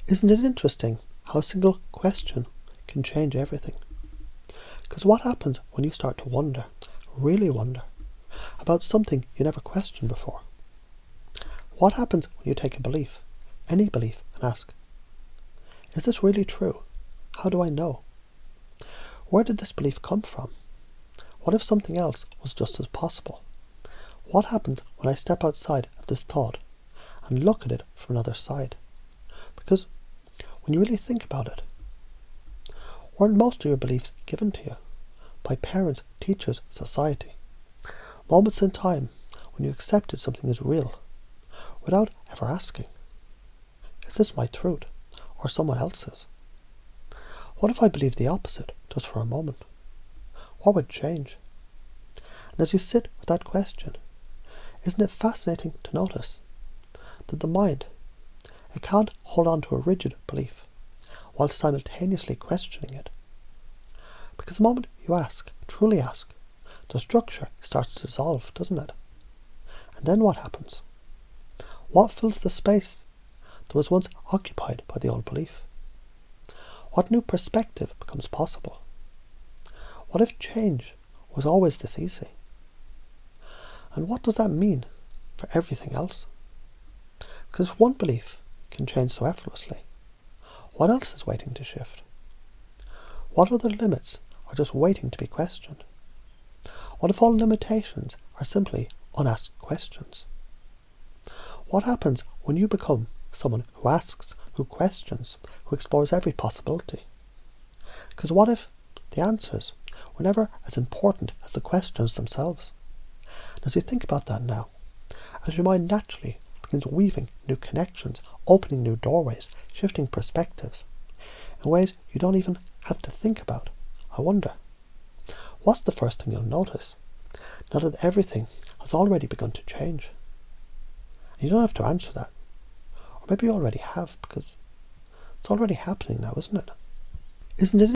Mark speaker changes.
Speaker 1: Isn't it interesting how a single question can change everything? Because what happens when you start to wonder, really wonder, about something you never questioned before? What happens when you take a belief, any belief, and ask, is this really true? How do I know? Where did this belief come from? What if something else was just as possible? What happens when I step outside of this thought and look at it from another side? Because when you really think about it, weren't most of your beliefs given to you by parents, teachers, society? Moments in time when you accepted something as real without ever asking, is this my truth or someone else's? What if I believed the opposite just for a moment? What would change? And as you sit with that question, isn't it fascinating to notice that the mind, it can't hold on to a rigid belief while simultaneously questioning it? Because the moment you ask, truly ask, the structure starts to dissolve, doesn't it? And then what happens? What fills the space that was once occupied by the old belief? What new perspective becomes possible? What if change was always this easy? And what does that mean for everything else? Because if one belief can change so effortlessly, what else is waiting to shift? What other limits are just waiting to be questioned? What if all limitations are simply unasked questions? What happens when you become someone who asks, who questions, who explores every possibility? Because what if the answers were never as important as the questions themselves? And as you think about that now, as your mind naturally begins weaving new connections, opening new doorways, shifting perspectives, in ways you don't even have to think about, I wonder, what's the first thing you'll notice now that everything has already begun to change? And you don't have to answer that. Or maybe you already have, because it's already happening now, isn't it? Isn't it